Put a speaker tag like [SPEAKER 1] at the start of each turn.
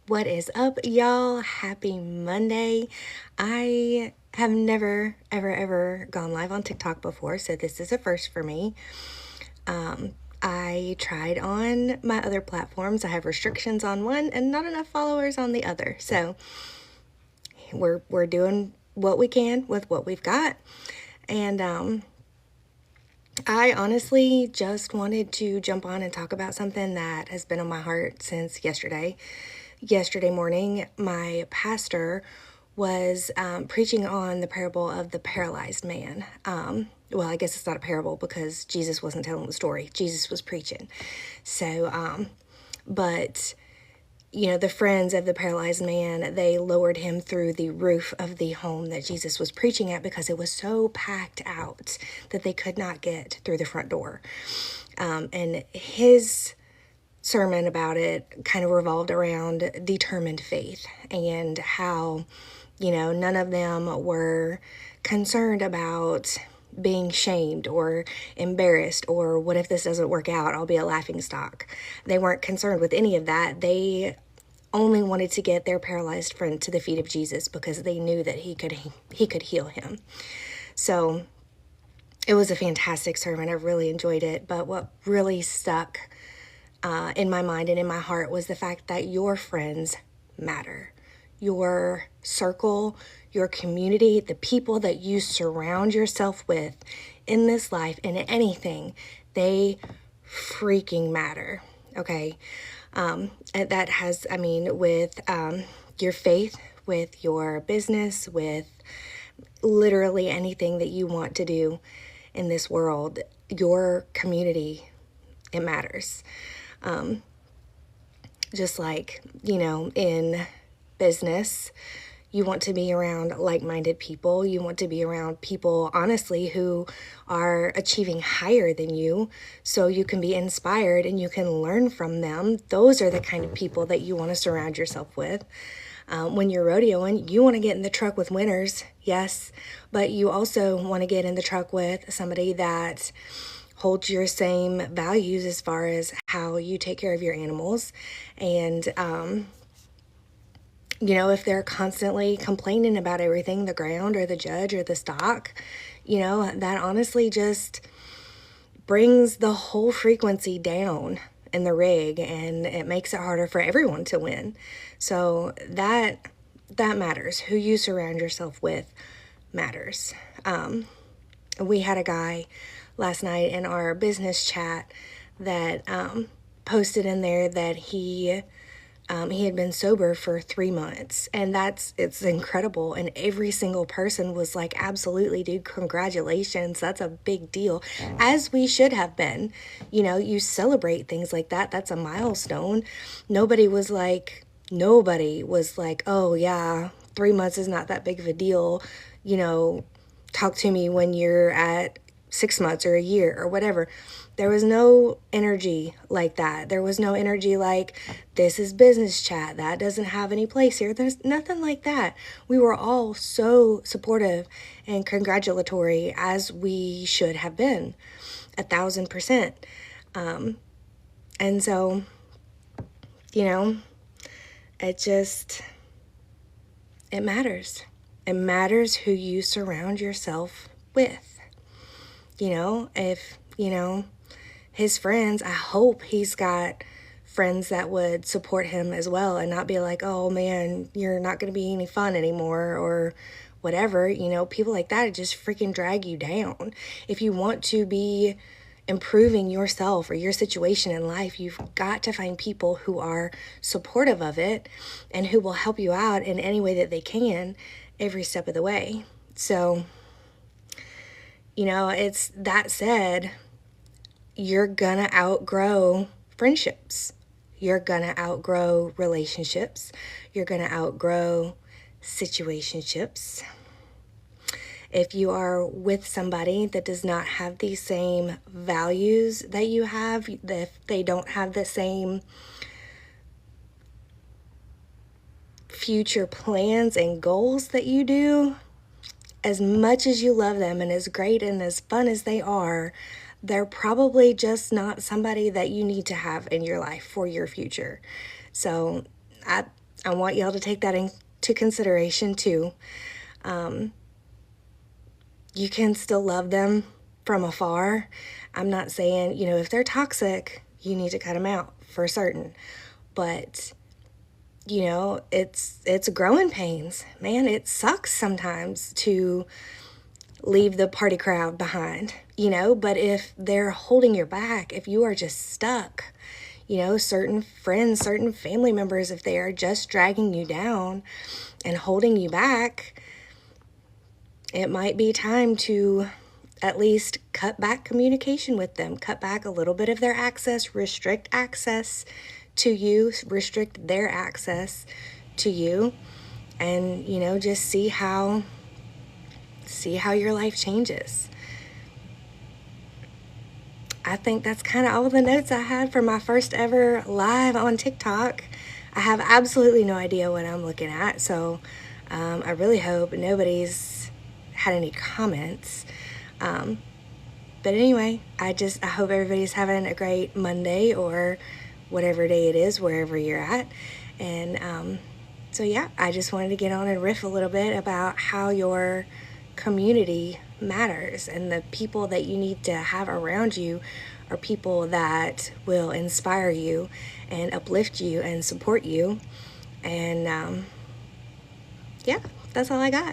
[SPEAKER 1] What is up, y'all? Happy Monday. I have never, ever gone live on TikTok before, so this is a first for me. I tried on my other platforms. I have restrictions on one and not enough followers on the other. So we're doing what we can with what we've got. And I honestly just wanted to jump on and talk about something that has been on my heart since yesterday. Yesterday morning, my pastor was preaching on the parable of the paralyzed man. Well, I guess it's not a parable because Jesus wasn't telling the story. Jesus was preaching. So, but the friends of the paralyzed man, they lowered him through the roof of the home that Jesus was preaching at because it was so packed out that they could not get through the front door. And his sermon about it kind of revolved around determined faith and how, none of them were concerned about being shamed or embarrassed or what if this doesn't work out, I'll be a laughing stock. They weren't concerned with any of that. They only wanted to get their paralyzed friend to the feet of Jesus because they knew that he could heal him. So it was a fantastic sermon. I really enjoyed it. But what really stuck in my mind and in my heart was the fact that your friends matter. Your circle, your community, the people that you surround yourself with in this life, in anything, they freaking matter. Okay. And that has, with your faith, with your business, with literally anything that you want to do in this world, your community, it matters. Just like, in business, you want to be around like-minded people. You want to be around people, honestly, who are achieving higher than you so you can be inspired and you can learn from them. Those are the kind of people that you want to surround yourself with. When you're rodeoing, you want to get in the truck with winners, yes, but you also want to get in the truck with somebody that holds your same values as far as how you take care of your animals. And, if they're constantly complaining about everything, the ground or the judge or the stock, that honestly just brings the whole frequency down in the rig and it makes it harder for everyone to win. So that matters. Who you surround yourself with matters. We had a guy last night in our business chat that posted in there that he had been sober for 3 months, and it's incredible. And every single person was like, absolutely, dude, congratulations. That's a big deal, as we should have been. You celebrate things like that. That's a milestone. Nobody was like, oh yeah, 3 months is not that big of a deal. Talk to me when you're at 6 months or a year or whatever. There was no energy like that. There was no energy like, this is business chat, that doesn't have any place here. There's nothing like that. We were all so supportive and congratulatory, as we should have been, 1,000%. And so, it matters. It matters who you surround yourself with. If, his friends, I hope he's got friends that would support him as well and not be like, oh man, you're not going to be any fun anymore or whatever. People like that just freaking drag you down. If you want to be improving yourself or your situation in life, you've got to find people who are supportive of it and who will help you out in any way that they can every step of the way. So, it's that said, you're gonna outgrow friendships. You're gonna outgrow relationships. You're gonna outgrow situationships. If you are with somebody that does not have the same values that you have, if they don't have the same future plans and goals that you do, as much as you love them and as great and as fun as they are, they're probably just not somebody that you need to have in your life for your future. So I want y'all to take that into consideration too. You can still love them from afar. I'm not saying, if they're toxic, you need to cut them out for certain. But, it's growing pains. Man, it sucks sometimes to leave the party crowd behind, but if they're holding your back, if you are just stuck, certain friends, certain family members, if they are just dragging you down and holding you back, it might be time to at least cut back communication with them, cut back a little bit of their access, restrict access to you, restrict their access to you, and, just see how your life changes. I think that's kind of all the notes I had for my first ever live on TikTok. I have absolutely no idea what I'm looking at, so I really hope nobody's had any comments. But anyway, I hope everybody's having a great Monday or whatever day it is, wherever you're at. And so yeah, I just wanted to get on and riff a little bit about how your community matters, and the people that you need to have around you are people that will inspire you and uplift you and support you. And yeah, that's all I got.